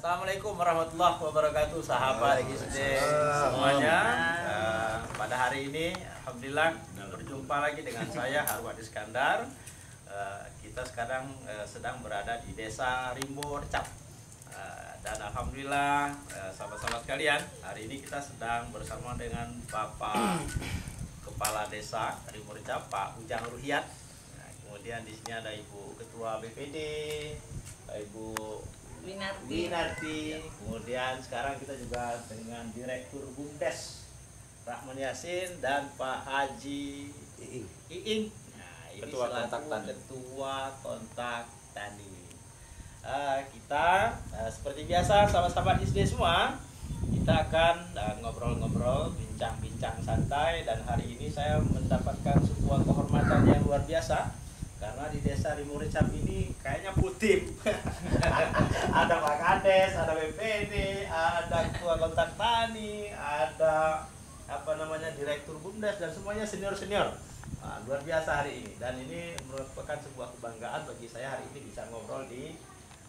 Assalamualaikum warahmatullahi wabarakatuh, sahabat SD semuanya. Pada hari ini, alhamdulillah berjumpa lagi dengan saya Harwan Iskandar. Kita sekarang sedang berada di Desa Rimbo Recap. Dan alhamdulillah, sahabat-sahabat sekalian, hari ini kita sedang bersama dengan Bapak Kepala Desa Rimbo Recap, Pak Ujang Ruhiat. Kemudian di sini ada Ibu Ketua BPD, Ibu Winarti. Kemudian sekarang kita juga dengan Direktur BUMDes Rahman Yasin dan Pak Haji Iing. Nah, ini Ketua Kontak Tani. Ketua Kontak Tani. Kita seperti biasa sahabat-sahabat SD semua, kita akan ngobrol-ngobrol, bincang-bincang santai, dan hari ini saya mendapatkan sebuah kehormatan yang luar biasa. Karena di Desa Rimbo Recap ini kayaknya full tim. Ada Pak Kades, ada BPD, ada Ketua Kontak Tani, ada Direktur BUMDes, dan semuanya senior-senior. Luar biasa hari ini, dan ini merupakan sebuah kebanggaan bagi saya hari ini bisa ngobrol di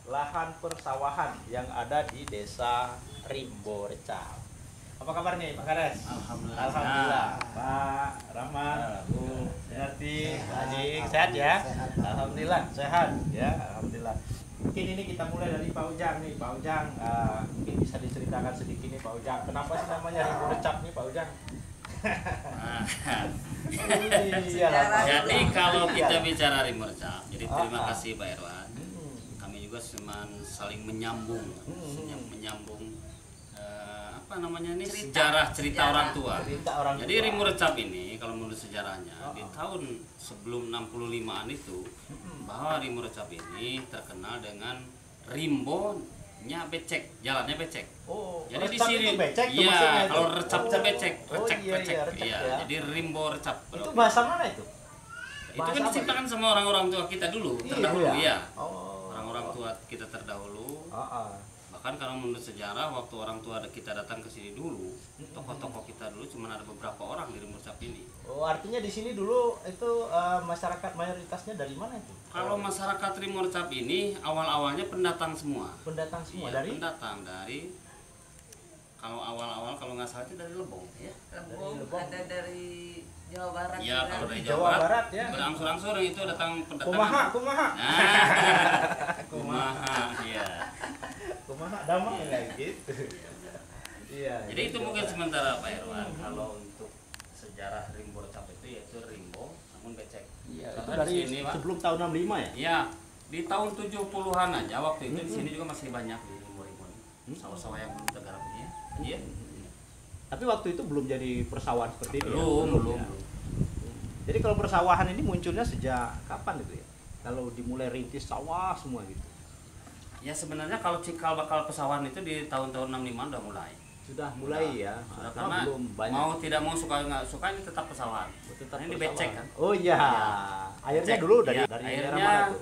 lahan persawahan yang ada di Desa Rimbo Recap. Apa kabarnya Pak Kades? Alhamdulillah. Alhamdulillah. Pak Rahman, Bu Winarti, Pak Haji, sehat ya? Alhamdulillah sehat ya, alhamdulillah. Mungkin ini kita mulai dari Pak Ujang nih, Pak Ujang. Mungkin bisa diceritakan sedikit nih Pak Ujang. Kenapa sih namanya Rimbo Recap nih Pak Ujang? Jadi kalau kita bicara Rimbo Recap, jadi terima kasih Pak Irwan. Kami juga saling menyambung, sejarah cerita orang tua. Jadi Rimbo Recap ini kalau menurut sejarahnya di tahun sebelum 65-an itu, bahwa Rimbo Recap ini terkenal dengan rimbonya becek, jalannya becek. Jadi di sini iya, kalau recap itu becek, recek. Jadi Rimbo Recap. Itu bahasa mana itu? Itu kan diciptakan sama orang-orang tua kita dulu, terdahulu ya. Orang-orang tua kita terdahulu. Bahkan kalau menurut sejarah, waktu orang tua kita datang ke sini dulu, tokoh-tokoh kita dulu cuma ada beberapa orang di Rimbo Recap ini. Artinya di sini dulu itu masyarakat mayoritasnya dari mana itu? Kalau masyarakat Rimbo Recap ini awal-awalnya pendatang semua. Pendatang semua Iya, dari? Pendatang dari, kalau awal-awal kalau nggak salah itu dari Lebong ya. Lebong, ada dari Jawa Barat. Iya, juga. kalau dari Jawa Barat ya. Berangsur-angsur itu datang pendatang. Kumaha. Kumaha, iya. Kumaha damai kayak gitu. Iya. Jadi itu mungkin sementara Pak Irwan. Kalau untuk sejarah Rimbo Recap itu yaitu Rimbo namun becek. Iya, itu Karena dari di sini, Pak, sebelum tahun 65 ya? iya, di tahun 70-an aja waktu itu di sini juga masih banyak di Rimbo-Rimbo. Sawah-sawah yang belum tergarap ini ya. Iya. Tapi waktu itu belum jadi persawahan seperti ini. Belum. Ya? Jadi kalau persawahan ini munculnya sejak kapan itu ya? Kalau dimulai rintis sawah semua gitu. Ya sebenarnya kalau cikal bakal pesawahan itu di tahun-tahun 65 udah mulai. Sudah mulai ya. Sudah, karena belum banyak. mau tidak mau suka nggak suka ini tetap pesawahan. Tetap ini persawahan. becek kan. Oh iya. Airnya Becek. dulu dari Iya, daerah airnya, mana tuh?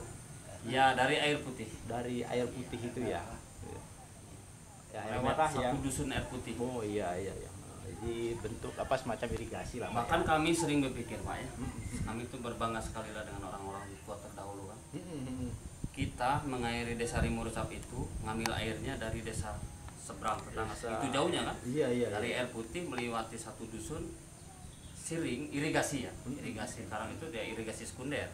Ya dari air putih. Dari air putih itu ya. Ya, air Lewat merah satu yang dusun air putih. Oh iya. Jadi bentuk apa semacam irigasi lah. Bahkan kami sering berpikir Pak ya, kami itu berbangga sekali lah dengan orang-orang tua terdahulu kan. Kita mengairi Desa Rimbo Recap itu ngambil airnya dari desa seberang tetangga. Itu jauhnya kan? Iya. Dari air putih melewati satu dusun siring irigasi ya. Irigasi sekarang itu dia irigasi sekunder,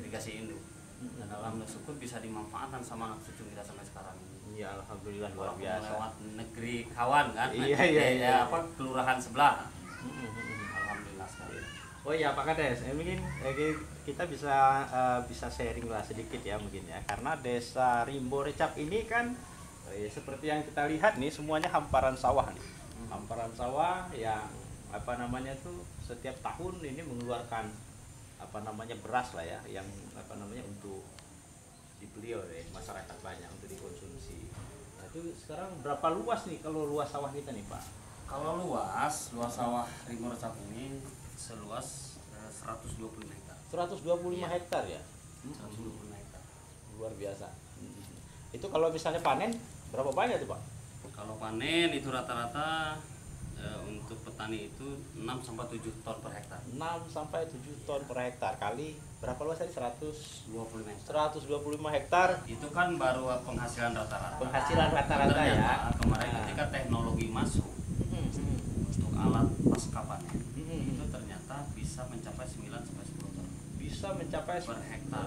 irigasi induk. Dan alhamdulillah syukur bisa dimanfaatkan sama anak cucu kita sampai sekarang ini. Iya, alhamdulillah luar Walaupun biasa. lewat negeri kawan kan. Iya. Apa kelurahan sebelah. Alhamdulillah sekali. Oh iya Pak Kades, mungkin kita bisa sharing lah sedikit ya mungkin ya, karena Desa Rimbo Recap ini kan seperti yang kita lihat nih semuanya hamparan sawah nih, hamparan sawah yang tuh setiap tahun ini mengeluarkan beras lah ya, yang untuk dibeli oleh masyarakat banyak untuk dikonsumsi. Nah, itu sekarang berapa luas nih kalau luas sawah kita nih Pak? Kalau luas sawah Rimbo Recap ini seluas 125 hektar. 125 hektar ya? 125 hektar. Luar biasa. Itu kalau misalnya panen berapa banyak tuh Pak? Kalau panen itu rata-rata untuk petani itu 6 sampai 7 ton per hektar. 6 sampai 7 ton per hektar kali berapa luas tadi? 25 hektar. 125 hektar. Itu kan baru penghasilan rata-rata. Penghasilan rata-rata ya. Ternyata kemarin ketika teknologi masuk untuk alat pasca panen itu ternyata bisa mencapai 9 sampai 10 ton. Bisa mencapai per hektar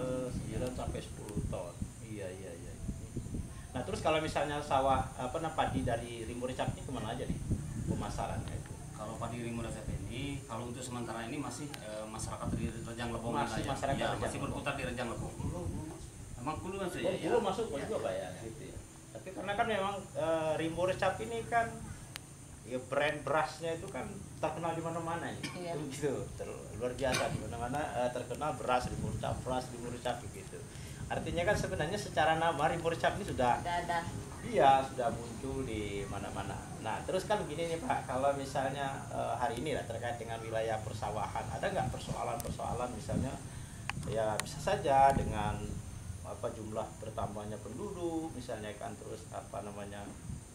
9 sampai 10 ton. Iya. Nah, terus kalau misalnya sawah padi dari Rimbo Recap ini kemana aja nih pemasarannya itu? Kalau padi Rimbo Recap ini, kalau untuk sementara ini masih masyarakat di Rejang Lebong Masih aja. masyarakat Ya, Rejang masih Lebong. berputar di Rejang Lebong. Emang dulu masuk Oh, ya? dulu masuk juga Pak ya, gitu ya. Tapi karena kan memang Rimbo Recap ini kan ya brand berasnya itu kan terkenal di mana-mana nih. Iya. Gitu. Luar biasa di mana-mana terkenal beras Rimbo Recap gitu. Artinya kan sebenarnya secara nama Rimbo Recap ini sudah Ada. iya sudah muncul di mana-mana. Nah, terus kan begini nih Pak, kalau misalnya hari ini lah terkait dengan wilayah persawahan, ada nggak persoalan misalnya ya bisa saja dengan jumlah bertambahnya penduduk misalnya kan, terus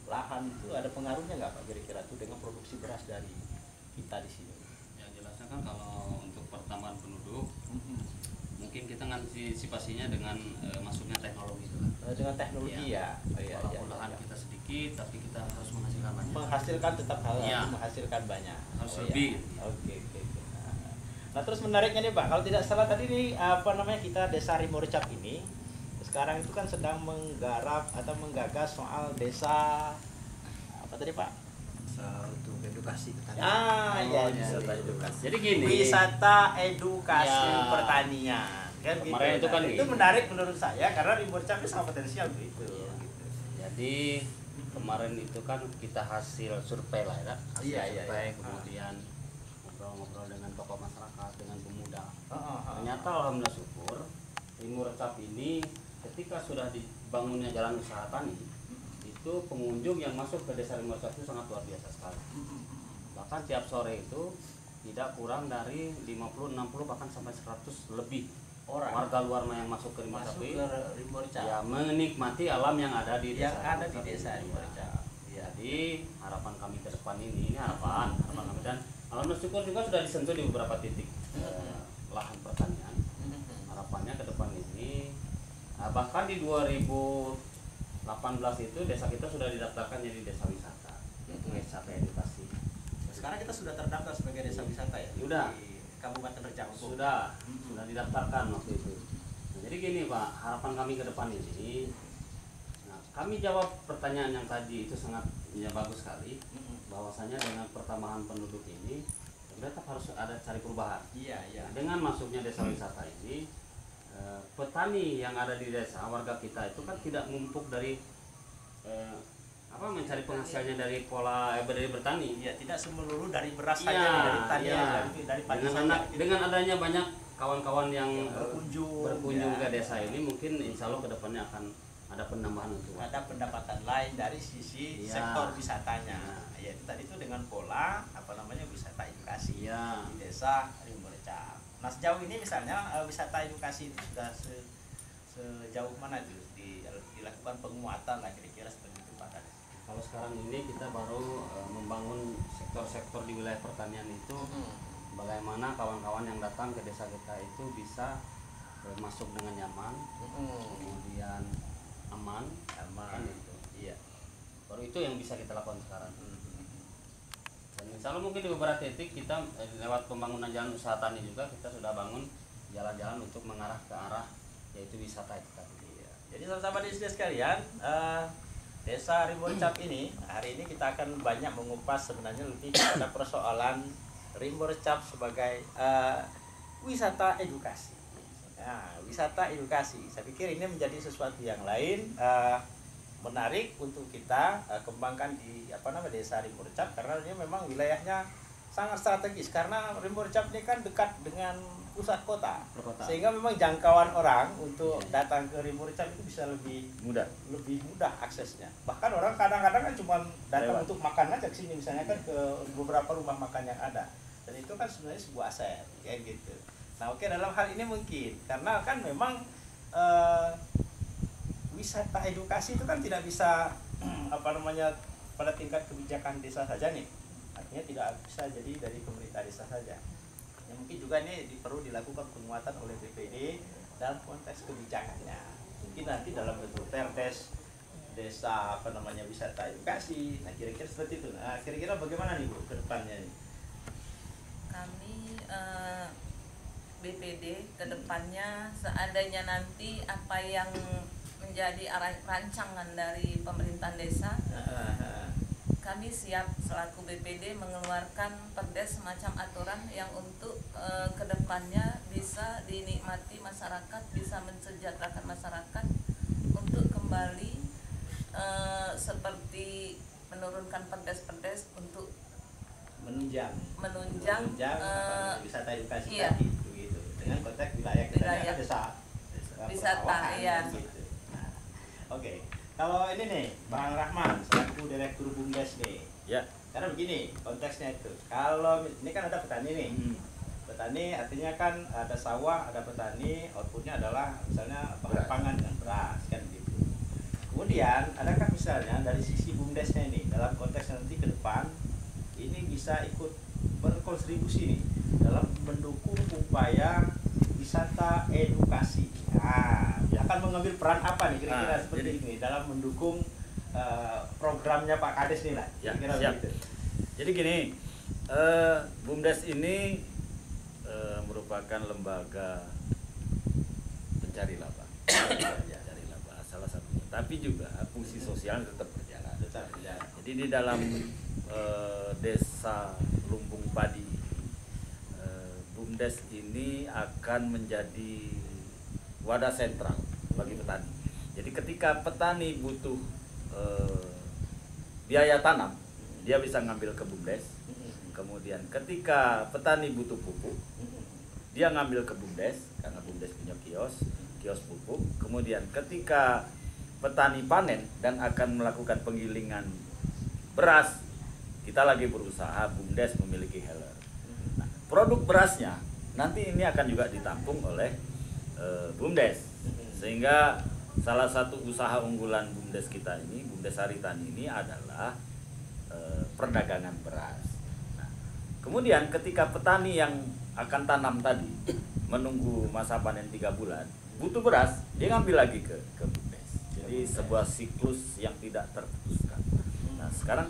lahan itu ada pengaruhnya nggak Pak kira-kira tuh dengan produksi beras dari kita di sini? Yang jelasnya kan kalau untuk pertambahan penduduk mungkin kita antisipasinya dengan masuknya teknologi itu kan. Dengan teknologi ya. Walaupun lahan kita sedikit tapi kita harus menghasilkan banyak. Menghasilkan tetap harus Iya. menghasilkan banyak. Harus lebih. Ya. Oke. Nah, terus menariknya nih Pak, kalau tidak salah tadi nih kita Desa Rimbo Recap ini sekarang itu kan sedang menggarap atau menggagas soal desa apa tadi Pak? Untuk edukasi petani. Iya, Wisata edukasi. Jadi gini. Wisata edukasi Ya. pertanian. Kan gitu. Kemarin itu kan Nah, itu gini. menarik menurut saya karena Rimbo Recap ini sangat potensial untuk itu. Iya. Gitu. Jadi kemarin itu kan kita hasil survei lah ya, hasil Iya. survei kemudian ngobrol-ngobrol dengan tokoh masyarakat, dengan pemuda. Heeh. Ternyata alhamdulillah syukur Rimbo Recap ini ketika sudah dibangunnya jalan usaha tani, itu pengunjung yang masuk ke desa Rimbo Recap itu sangat luar biasa sekali. Bahkan tiap sore itu tidak kurang dari 50, 60 bahkan sampai 100 lebih warga luar yang masuk ke Rimbo Recap Masuk ke Rimbo Recap. ya menikmati alam yang ada di Yang desa ada di desa Rimbo Recap. Ya. Jadi harapan kami ke depan ini harapan kami, dan alhamdulillah syukur juga sudah disentuh di beberapa titik lahan pertanian. Harapannya ke depan ini bahkan di 2018 itu desa kita sudah didaftarkan jadi desa wisata, yaitu wisata edukasi. Sekarang kita sudah terdaftar sebagai desa wisata ya? Sudah. Di Kabupaten Rejang Lebong. Sudah didaftarkan waktu itu. Nah, jadi gini Pak, harapan kami ke depan ini, kami jawab pertanyaan yang tadi itu sangat bagus sekali, bahwasanya dengan pertambahan penduduk ini tetap harus ada cari perubahan. Iya. Dengan masuknya desa wisata ini, petani yang ada di desa, warga kita itu kan tidak numpuk dari mencari penghasilannya dari dari bertani. Iya, tidak semelulu dari beras Iya, saja, dari tani, iya. dari padi Dengan saja. dengan adanya banyak kawan-kawan yang berkunjung ke ya. desa ini, mungkin insya Allah kedepannya akan ada penambahan untuk Ada pendapatan lain dari sisi Iya. sektor wisatanya. Iya. Yaitu tadi itu dengan pola wisata edukasi Iya. di desa Rimbo Recap. Nah, sejauh ini misalnya wisata edukasi itu sudah sejauh mana itu dilakukan penguatan lah kira-kira seperti itu Pak? kalau sekarang ini kita baru membangun sektor-sektor di wilayah pertanian itu, bagaimana kawan-kawan yang datang ke desa kita itu bisa masuk dengan nyaman, kemudian aman kan itu. Iya. Baru itu yang bisa kita lakukan sekarang. Dan insya Allah mungkin di beberapa titik kita lewat pembangunan jalan usaha tani juga kita sudah bangun jalan-jalan untuk mengarah ke arah yaitu wisata itu tadi. Jadi sahabat di sini sekalian, Desa Rimbo Recap ini hari ini kita akan banyak mengupas sebenarnya lebih pada persoalan Rimbo Recap sebagai wisata edukasi. Nah, wisata edukasi, saya pikir ini menjadi sesuatu yang lain, menarik untuk kita kembangkan di Desa Rimbo Recap, karena ini memang wilayahnya sangat strategis karena Rimbo Recap ini kan dekat dengan pusat kota, sehingga memang jangkauan orang untuk datang ke Rimbo Recap itu bisa lebih mudah aksesnya. Bahkan orang kadang-kadang kan cuma datang untuk makan aja ke sini, misalnya kan ke beberapa rumah makan yang ada, dan itu kan sebenarnya sebuah aset kayak gitu. Nah, oke, dalam hal ini mungkin karena kan memang wisata edukasi itu kan tidak bisa pada tingkat kebijakan desa saja nih. artinya tidak bisa jadi dari pemerintah desa saja. Ya, mungkin juga ini perlu dilakukan penguatan oleh BPD dalam konteks kebijakannya. Mungkin nanti dalam bentuk perdes desa wisata edukasi. Nah kira-kira seperti itu. Nah kira-kira bagaimana nih Bu ke depannya nih? Kami BPD ke depannya seandainya nanti apa yang menjadi rancangan dari pemerintahan desa, kami siap selaku BPD mengeluarkan perdes semacam aturan yang untuk kedepannya bisa dinikmati masyarakat, bisa mensejahterakan masyarakat untuk kembali seperti menurunkan perdes-perdes untuk menunjang wisata edukasi iya. tadi begitu dengan konteks wilayah kita kan desa wisata iya. Gitu. Nah, oke. Kalau ini nih Bang Rahman selaku Direktur BUMDes nih Ya. Karena begini konteksnya itu, kalau ini kan ada petani nih, petani artinya kan ada sawah, ada petani, outputnya adalah misalnya bahan pangan dengan beras kan gitu. Kemudian adakah misalnya dari sisi BUMDesnya ini dalam konteks nanti ke depan ini bisa ikut berkontribusi nih dalam mendukung upaya wisata edukasi. Nah, akan mengambil peran apa nih kira-kira seperti ini dalam mendukung programnya Pak Kades nih lah. Ya, kira-kira siap. begitu. Jadi gini, BUMDes ini merupakan lembaga pencari laba, pencari laba salah satunya. Tapi juga fungsi sosial tetap berjalan. Jadi di dalam desa Lumbung Padi, BUMDes ini akan menjadi wadah sentral bagi petani. Jadi ketika petani butuh biaya tanam, dia bisa ngambil ke BUMDes. Kemudian ketika petani butuh pupuk, dia ngambil ke BUMDes karena BUMDes punya kios pupuk. Kemudian ketika petani panen dan akan melakukan penggilingan beras, kita lagi berusaha BUMDes memiliki healer. Nah, produk berasnya nanti ini akan juga ditampung oleh BUMDes, sehingga salah satu usaha unggulan BUMDes kita ini, BUMDes Haritani ini adalah perdagangan beras. Nah, kemudian ketika petani yang akan tanam tadi menunggu masa panen 3 bulan, butuh beras, dia ngambil lagi ke BUMDes. Jadi sebuah siklus yang tidak terputuskan. Nah, sekarang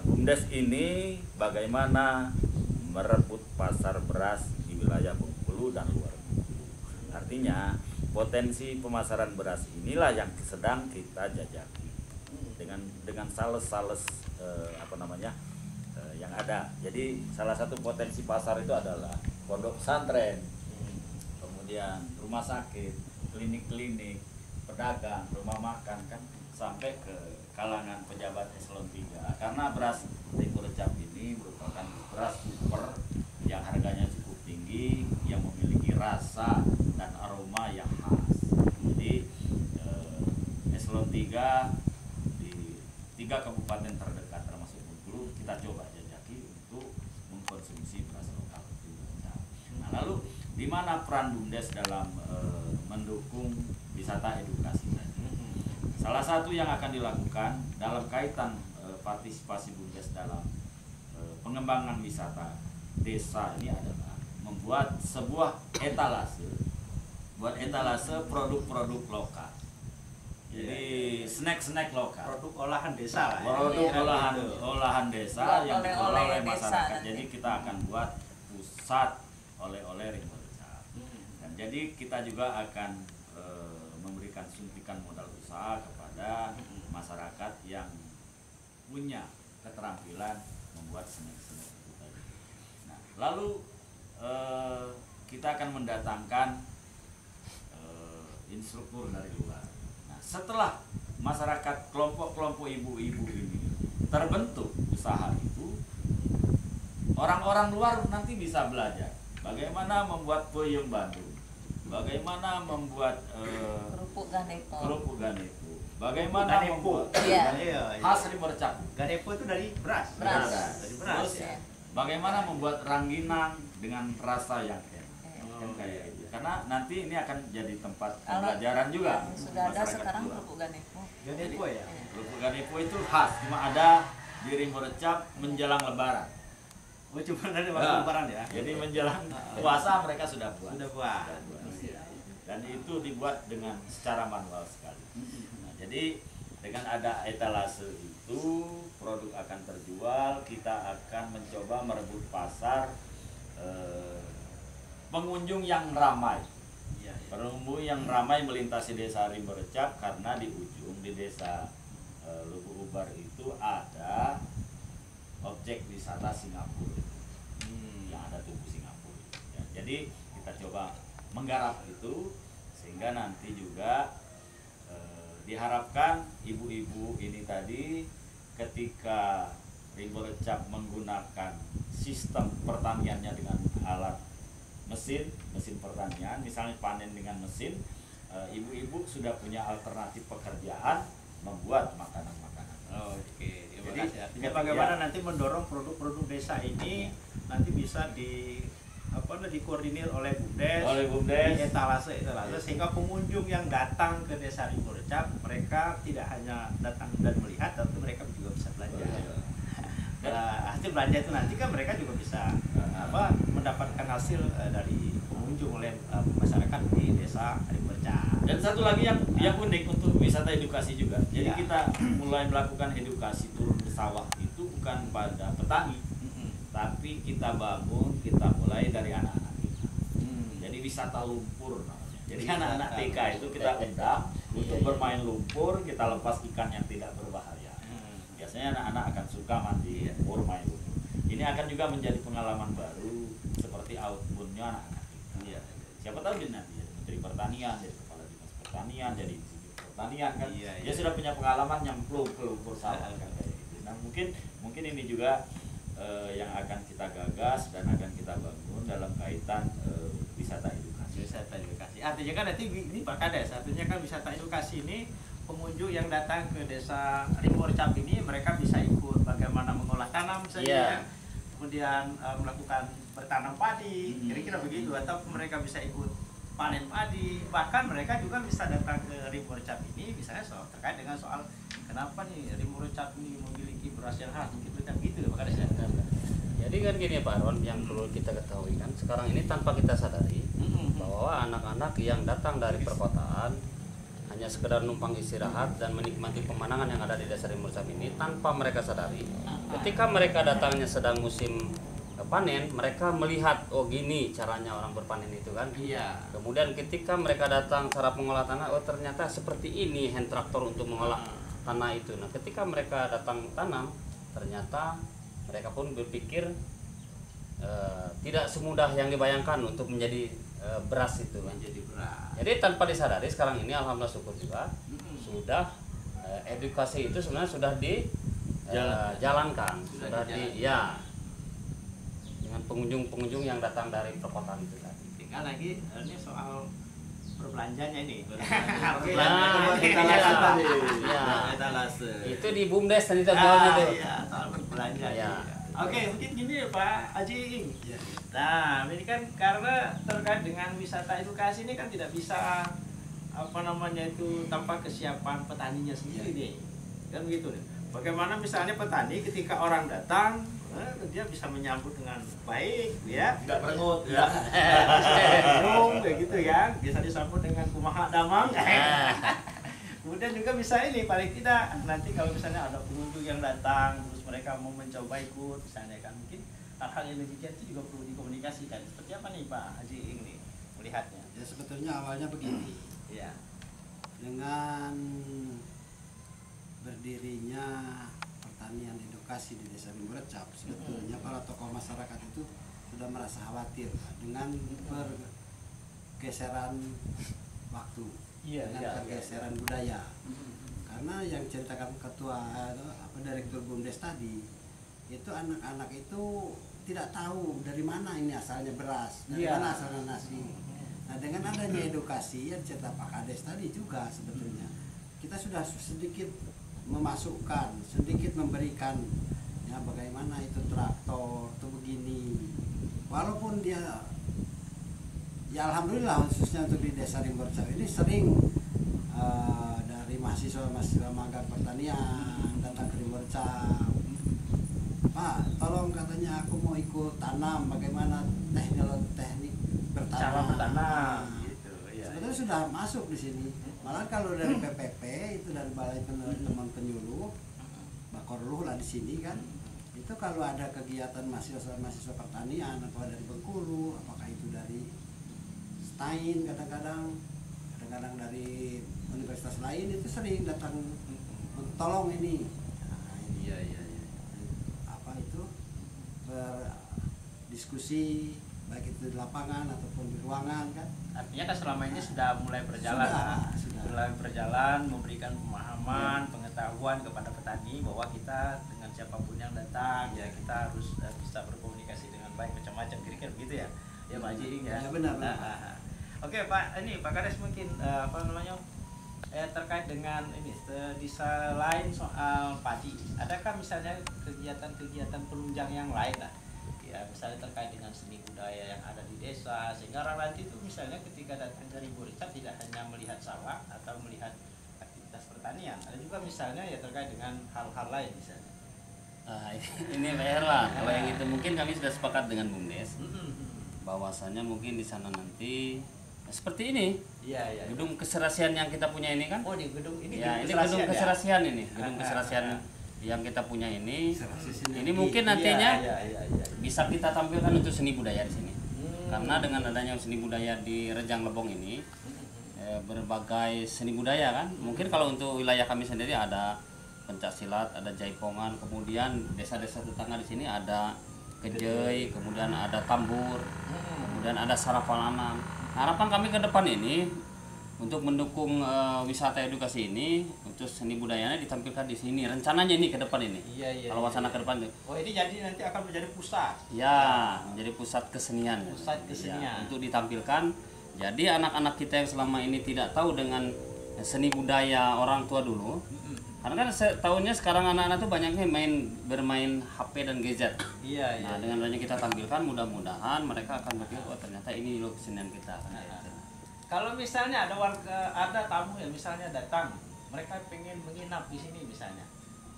BUMDes ini bagaimana merebut pasar beras di wilayah Bengkulu dan luar Bengkulu. Artinya potensi pemasaran beras inilah yang sedang kita jajaki dengan sales yang ada. Jadi salah satu potensi pasar itu adalah pondok pesantren, kemudian rumah sakit, klinik-klinik, pedagang, rumah makan kan, sampai ke kalangan pejabat eselon 3. Karena beras Timur Recap ini merupakan beras super yang harganya cukup tinggi, yang memiliki rasa dan aroma yang khas. Jadi eselon 3 di 3 kabupaten terdekat termasuk Bengkulu kita coba jajaki untuk mengkonsumsi beras lokal Timur Recap. Nah, lalu di mana peran BUMDes dalam mendukung wisata edukasi tadi? Salah satu yang akan dilakukan dalam kaitan partisipasi BUMDes dalam pengembangan wisata desa ini adalah membuat sebuah etalase, produk-produk lokal. Jadi snack-snack lokal, Produk olahan desa lah. produk olahan desa yang dikelola oleh masyarakat. Desa Jadi kita akan buat pusat oleh-oleh Rimbo Recap. Dan jadi kita juga akan memberikan suntikan modal usaha kepada masyarakat yang punya keterampilan membuat snack-snack itu tadi. Nah, lalu kita akan mendatangkan instruktur dari luar. Nah, setelah masyarakat kelompok-kelompok ibu-ibu ini terbentuk usaha itu, orang-orang luar nanti bisa belajar bagaimana membuat peyem Bandung, bagaimana membuat kerupuk ganepo, bagaimana membuat khas Rimbo Recap. Ganepo itu dari beras. Dari beras. Terus, Ya. bagaimana membuat rangginang dengan rasa yang enak. Kan kayak gitu. Karena nanti ini akan jadi tempat pembelajaran juga. Sudah ada masyarakat sekarang luar. kerupuk ganepo. Ganepo ya. Kerupuk ganepo itu khas, cuma ada di Rimbo Recap menjelang Lebaran. Oh, cuma dari waktu Nah, Lebaran ya. Jadi menjelang puasa mereka sudah buat. Sudah buat. Dan itu dibuat dengan secara manual sekali. Nah, jadi dengan ada etalase itu produk akan terjual, kita akan mencoba merebut pasar pengunjung yang ramai. Iya, iya. Pengunjung yang ramai melintasi desa Rimbo Recap karena di ujung di desa Lubuk Ubar itu ada objek wisata Singapura yang ada tugu Singapura. Ya, jadi kita coba menggarap itu sehingga nanti juga diharapkan ibu-ibu ini tadi ketika Rimbo Recap menggunakan sistem pertaniannya dengan alat mesin pertanian, misalnya panen dengan mesin, ibu-ibu sudah punya alternatif pekerjaan membuat makanan-makanan. Oke, terima Jadi, kasih. Artinya bagaimana nanti mendorong produk-produk desa ini nanti bisa dikoordinir oleh BUMDes, di etalase sehingga pengunjung yang datang ke desa Rimbo Recap mereka tidak hanya datang dan melihat, tapi mereka juga bisa belanja. Hasil belanja itu nanti kan mereka juga bisa mendapatkan hasil dari pengunjung oleh masyarakat di desa Rimbo Recap. Dan satu lagi yang unik untuk wisata edukasi juga. Jadi Ya. kita mulai melakukan edukasi turun ke sawah itu bukan pada petani, tapi kita mulai dari anak-anak kita. Jadi wisata lumpur namanya. Jadi anak-anak TK itu kita undang untuk bermain lumpur, kita lepas ikan yang tidak berbahaya. Biasanya anak-anak akan suka mandi lumpur, main lumpur. Ini akan juga menjadi pengalaman baru seperti outbound-nya anak-anak kita. Iya. Siapa tahu dia nanti jadi Menteri Pertanian, jadi Kepala Dinas Pertanian, jadi Insinyur Pertanian kan. Iya, Dia iya. sudah punya pengalaman nyemplung ke lumpur sawah kan kayak gitu. Nah, mungkin ini juga yang akan kita gagas dan akan kita bangun dalam kaitan wisata edukasi. Wisata edukasi. Artinya kan nanti ini Pak Kades, artinya kan wisata edukasi ini pengunjung yang datang ke desa Rimbo Recap ini mereka bisa ikut bagaimana mengolah tanam saja, kemudian melakukan bertanam padi, kira-kira begitu, atau mereka bisa ikut panen padi, bahkan mereka juga bisa datang ke Rimbo Recap ini misalnya terkait dengan soal kenapa nih Rimbo Recap ini memiliki beras yang khas gitu kan gitu Pak Kades. Jadi kan gini Pak Ron, yang perlu kita ketahui kan sekarang ini tanpa kita sadari bahwa anak-anak yang datang dari perkotaan hanya sekedar numpang istirahat dan menikmati pemandangan yang ada di desa Rimbo Recap ini tanpa mereka sadari. Ketika mereka datangnya sedang musim panen, mereka melihat oh gini caranya orang berpanen itu kan. Iya. Kemudian ketika mereka datang cara mengolah tanah, oh ternyata seperti ini hand traktor untuk mengolah tanah itu. Nah, ketika mereka datang tanam, ternyata mereka pun berpikir tidak semudah yang dibayangkan untuk menjadi beras itu kan. Menjadi beras. Jadi tanpa disadari sekarang ini alhamdulillah syukur juga sudah edukasi itu sebenarnya sudah dijalankan, sudah dengan pengunjung-pengunjung yang datang dari perkotaan itu tadi. Tinggal lagi ini soal berbelanjanya ini. Etalase. Itu di BUMDes tadi jualnya tuh. Iya, soal berbelanja. Ya. Oke, mungkin gini Pak Haji Ing. Nah, ini kan karena terkait dengan wisata edukasi ini kan tidak bisa tanpa kesiapan petaninya sendiri nih. Kan begitu nih. Bagaimana misalnya petani ketika orang datang dia bisa menyambut dengan baik ya, Nggak merengut ya, minum kayak gitu ya, bisa disambut dengan kumaha damang. Kemudian juga bisa ini paling tidak nanti kalau misalnya ada pengunjung yang datang terus mereka mau mencoba ikut misalnya kan, mungkin hal-hal yang demikian itu juga perlu dikomunikasikan. Seperti apa nih Pak Haji ini melihatnya? Ya sebetulnya awalnya begini, Ya. dengan berdirinya pertanian edukasi di Desa Rimbo Recap, sebetulnya para tokoh masyarakat itu sudah merasa khawatir dengan pergeseran waktu, dengan pergeseran budaya. Karena yang ceritakan ketua direktur BUMDes tadi, itu anak-anak itu tidak tahu dari mana ini asalnya beras, dari mana asalnya nasi. Nah, dengan adanya edukasi yang cerita Pak Kades tadi juga sebetulnya kita sudah sedikit memasukkan, sedikit memberikan ya bagaimana itu traktor itu begini. Walaupun dia ya alhamdulillah khususnya untuk di Desa Rimbo Recap ini sering dari mahasiswa magang pertanian datang ke Rimbo Recap Pak, tolong katanya aku mau ikut tanam, bagaimana teknik bertanam. Cara bertanam Nah, gitu. Ya. sebetulnya sudah masuk di sini. Malah kalau dari PPP itu dari Balai Teman Penyuluh, Bakorluh lah di sini kan. Itu kalau ada kegiatan mahasiswa pertanian, apakah dari Bengkulu, apakah itu dari Stein kadang-kadang dari universitas lain, itu sering datang tolong ini. Nah, ini. Iya. Apa itu berdiskusi baik itu di lapangan ataupun di ruangan kan. Artinya kan selama ini sudah mulai berjalan, Sudah. mulai berjalan, memberikan pemahaman, pengetahuan kepada petani bahwa kita dengan siapapun yang datang ya kita harus bisa berkomunikasi dengan baik, macam-macam, kira-kira begitu ya, ya Pak Haji ya. Ya, benar. Oke Pak, ini Pak Kades mungkin terkait dengan ini di selain soal padi, adakah misalnya kegiatan-kegiatan penunjang yang lain lah? Ya, misalnya terkait dengan seni budaya yang ada di desa, sehingga orang nanti itu misalnya ketika datang dari Buricat tidak hanya melihat sawah atau melihat aktivitas pertanian, ada juga misalnya ya terkait dengan hal-hal lain misalnya. Ini PR lah. Kalau yang itu mungkin kami sudah sepakat dengan BUMDes bahwasannya mungkin di sana nanti seperti ini. Iya. Gedung keserasian yang kita punya ini kan? Oh, di gedung ini. Ya, ini gedung keserasian ini. Gedung keserasian yang kita punya ini. Ini mungkin nantinya bisa kita tampilkan untuk seni budaya di sini. Karena dengan adanya seni budaya di Rejang Lebong ini berbagai seni budaya kan. Mungkin kalau untuk wilayah kami sendiri ada pencak silat, ada jaipongan, kemudian desa-desa tetangga di sini ada kejei, kemudian ada tambur, kemudian ada sarapalanam. Harapan kami ke depan ini untuk mendukung wisata edukasi ini, untuk seni budayanya ditampilkan di sini. Rencananya ini ke depan ini. Iya. Kalau wacana ke depan. Oh, ini jadi nanti akan menjadi pusat. Ya, menjadi pusat kesenian. Pusat kesenian. Ya, untuk ditampilkan. Jadi anak-anak kita yang selama ini tidak tahu dengan seni budaya orang tua dulu. Karena kan tahunnya sekarang anak-anak tuh banyaknya bermain HP dan gadget. Iya. Nah, dengan adanya kita tampilkan, mudah-mudahan mereka akan berpikir, oh ternyata ini loh kesenian kita. Kalau misalnya ada tamu yang misalnya datang, mereka pengen menginap di sini misalnya,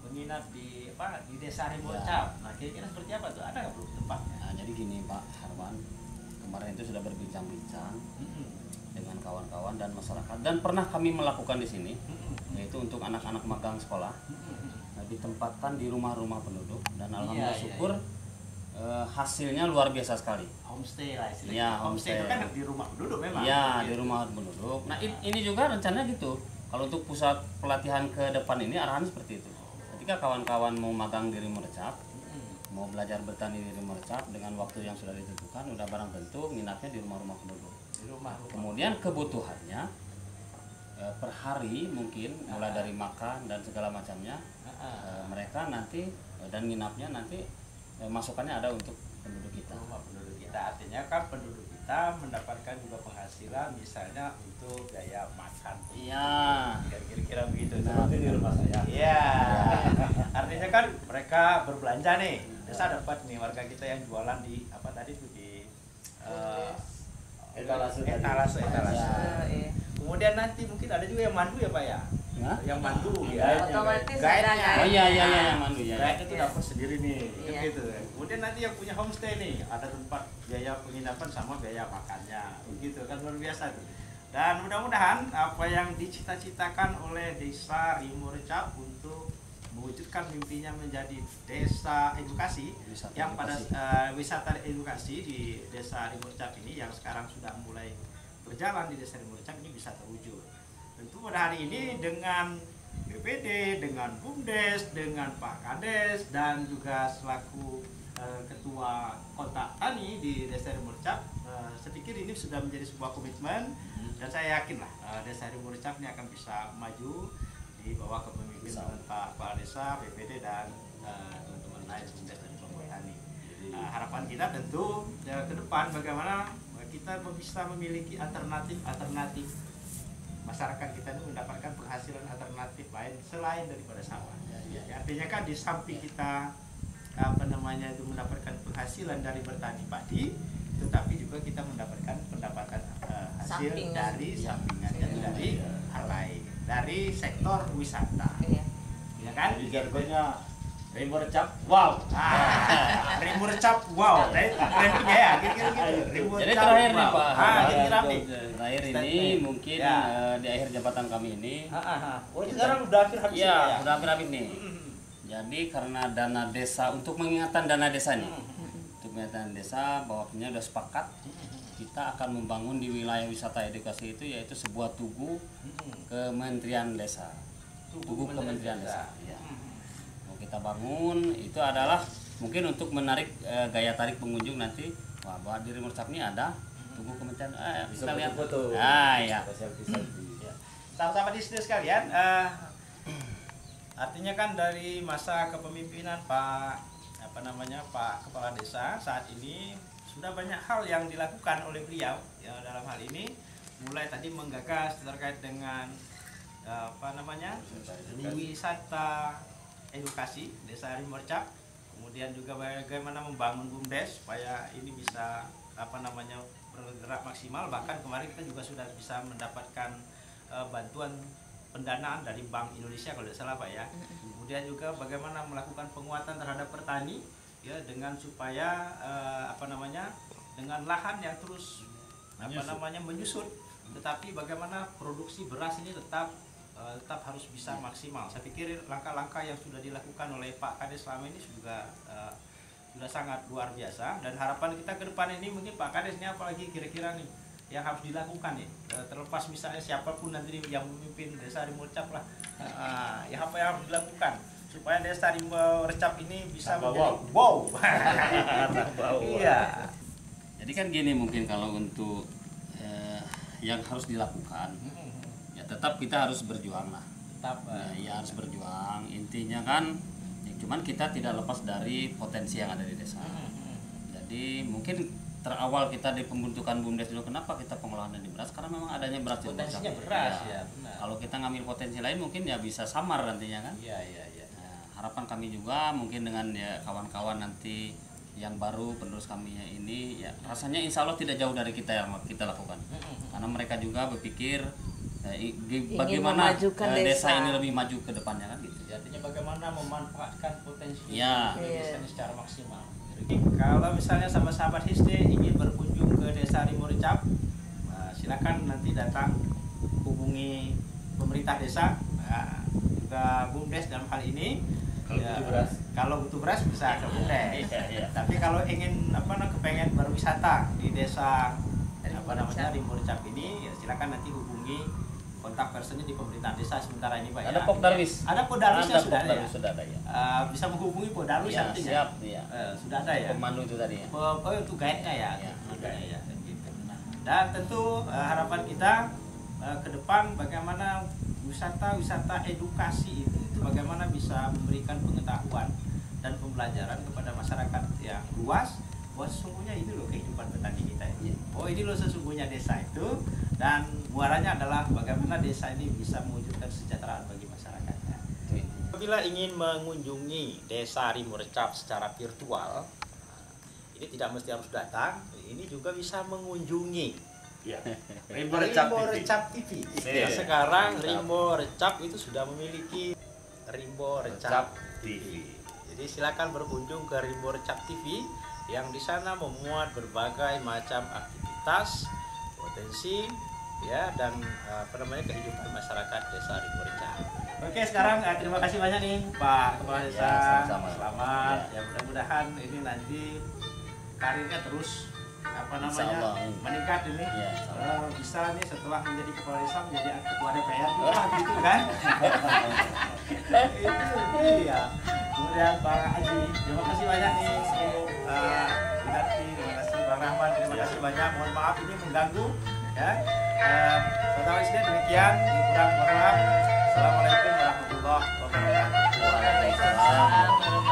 menginap di desa Rimurcap. Nah, kira-kira seperti apa tuh? Ada nggak belum tempatnya? Nah, jadi gini Pak Harwan, kemarin itu sudah berbincang-bincang dengan kawan-kawan dan masyarakat, dan pernah kami melakukan di sini, yaitu untuk anak-anak magang sekolah, ditempatkan di rumah-rumah penduduk, dan alhamdulillah syukur hasilnya luar biasa sekali. Homestay lah istilahnya. Ya, homestay itu kan di rumah penduduk memang. Ya, di rumah penduduk. Nah, ini juga rencananya gitu. Kalau untuk pusat pelatihan ke depan ini arahan seperti itu. Ketika kawan-kawan mau magang di Rimurcap, mau belajar bertani di Rimurcap dengan waktu yang sudah ditentukan, udah barang tentu nginapnya di rumah-rumah penduduk. Di rumah. Kemudian kebutuhannya per hari mungkin mulai dari makan dan segala macamnya, mereka nanti dan nginapnya nanti masukannya ada untuk penduduk kita. Rumah penduduk kita, artinya kan penduduk kita mendapatkan juga penghasilan misalnya untuk biaya makan. Iya. Kira-kira begitu. Seperti di rumah saya. Iya. Artinya kan mereka berbelanja nih. Desa dapat nih warga kita yang jualan di apa tadi tuh di etalase. Kemudian nanti mungkin ada juga yang mandu ya Pak ya. Hah? Yang mandu Ya, otomatis guide-nya. ada Oh iya yang mandu ya. Guide itu dapat sendiri nih, Iya. gitu. Kemudian nanti yang punya homestay nih, ada tempat biaya penginapan sama biaya makannya, begitu kan luar biasa tuh. Dan mudah-mudahan apa yang dicita-citakan oleh Desa Rimurcap untuk mewujudkan mimpinya menjadi desa edukasi, Wisata yang pada edukasi. wisata edukasi di Desa Rimurcap ini yang sekarang sudah mulai berjalan di Desa Rimurcap ini bisa terwujud. Tentu pada hari ini dengan BPD, dengan BUMDes, dengan Pak Kades dan juga selaku Ketua Kontak Tani di Desa Rimurcap, saya pikir ini sudah menjadi sebuah komitmen dan saya yakin lah Desa Rimurcap ini akan bisa maju di bawah kepemimpinan Pak Kepala Desa, BPD dan teman-teman lain BUMDes dan kelompok tani. Harapan kita tentu ke depan bagaimana kita bisa memiliki alternatif masyarakat kita ini mendapatkan penghasilan alternatif lain selain daripada sawah. Ya, artinya kan di samping kita itu mendapatkan penghasilan dari bertani padi, tetapi juga kita mendapatkan pendapatan hasil Sampingan. dari sampingan dan dari hal lain, dari sektor wisata. Iya. Ya kan? Jadi jargonnya Rimbo Recap, wow. Rimbo Recap, wow. Keren juga ya, kira-kira gitu. Rimbo Jadi Recap, terakhir nih wow. Pak, Kira-kira nih. terakhir ini Statement. mungkin Ya. di akhir jabatan kami ini. Oh, ini sekarang udah akhir habis Iya, ya? udah hampir nih. Jadi karena dana desa untuk mengingatkan dana desa nih, untuk mengingatkan desa bahwa udah sepakat kita akan membangun di wilayah wisata edukasi itu yaitu sebuah tugu Kementerian Desa. Tugu Kementerian Desa. Ya. Mau kita bangun itu adalah mungkin untuk menarik gaya tarik pengunjung nanti. Wah, bahwa di Rimbo Recap ini ada tugu Kementerian. Kita lihat foto. ya. Sahabat-sahabat di sini sekalian, artinya kan dari masa kepemimpinan Pak Kepala Desa saat ini sudah banyak hal yang dilakukan oleh beliau ya, dalam hal ini mulai tadi menggagas terkait dengan wisata edukasi Desa Rimbo Recap, kemudian juga bagaimana membangun BUMDes supaya ini bisa bergerak maksimal. Bahkan kemarin kita juga sudah bisa mendapatkan bantuan pendanaan dari Bank Indonesia kalau tidak salah Pak ya. Kemudian juga bagaimana melakukan penguatan terhadap petani ya dengan supaya dengan lahan yang terus menyusut, tetapi bagaimana produksi beras ini tetap harus bisa maksimal. Saya pikir langkah-langkah yang sudah dilakukan oleh Pak Kades selama ini juga sudah sangat luar biasa, dan harapan kita ke depan ini mungkin Pak Kades ini apalagi kira-kira nih yang harus dilakukan nih, terlepas misalnya siapapun nanti yang memimpin Desa Rimbo Recap lah, ya apa yang harus dilakukan supaya Desa Rimbo Recap ini bisa menjadi wow. Iya. Jadi kan gini, mungkin kalau untuk yang harus dilakukan ya tetap kita harus berjuang lah. Tetap ya harus berjuang. Intinya kan ya, cuman kita tidak lepas dari potensi yang ada di desa. Jadi mungkin terawal kita di pembentukan BUMDes dulu, kenapa kita pengolahan di beras? Karena memang adanya beras di potensinya beras ya, benar. Kalau kita ngambil potensi lain mungkin ya bisa samar nantinya kan. Iya. Nah, harapan kami juga mungkin dengan ya kawan-kawan nanti yang baru penerus kami ini ya rasanya insya Allah tidak jauh dari kita yang kita lakukan. Karena mereka juga berpikir bagaimana desa ini lebih maju ke depannya kan gitu. Ya, artinya bagaimana memanfaatkan potensi Ya. desa ini secara maksimal. Kalau misalnya sahabat Hisde ingin berkunjung ke Desa Rimbo Recap, silakan nanti datang hubungi pemerintah desa, juga BUMDes dalam hal ini. Kalau butuh beras bisa ke BUMDes. Tapi kalau ingin kepengen berwisata di Desa Rimbo Recap ini, ya silakan nanti hubungi kontak personnya di pemerintahan desa sementara ini Pak. Ada Pokdarwis. Ada Pokdarwisnya sudah ada. Sudah ada ya. Bisa menghubungi Pokdarwis Ya, nantinya. siap, ya. Sudah ada ya. Pemandu itu tadi ya. Itu guide-nya ya. Ya. Gitu. Dan tentu harapan kita ke depan bagaimana wisata edukasi itu bagaimana bisa memberikan pengetahuan dan pembelajaran kepada masyarakat yang luas bahwa sesungguhnya itu loh kehidupan petani kita ini. Oh, ini loh sesungguhnya desa itu, dan muaranya adalah bagaimana desa ini bisa mewujudkan kesejahteraan bagi masyarakatnya. Apabila ingin mengunjungi Desa Rimbo Recap secara virtual, ini tidak mesti harus datang, ini juga bisa mengunjungi Rimbo Recap TV. Ya, sekarang Rimbo Recap itu sudah memiliki Rimbo Recap TV. Jadi silakan berkunjung ke Rimbo Recap TV yang di sana memuat berbagai macam aktivitas, potensi, ya, dan kehidupan masyarakat Desa Rimbo Recap. Oke, sekarang terima kasih banyak nih Pak Kepala Desa. Sama-sama. Selamat. Ya, mudah-mudahan ini nanti karirnya terus meningkat ini. Ya, bisa nih setelah menjadi kepala desa menjadi ketua DPR juga gitu kan. Itu iya. Kemudian Bang Haji, terima kasih banyak nih Binati, terima kasih Bang Rahman, terima kasih banyak. Mohon maaf ini mengganggu ya. Saudara SD demikian, kurang mohon maaf. Assalamualaikum warahmatullahi wabarakatuh. Waalaikumsalam.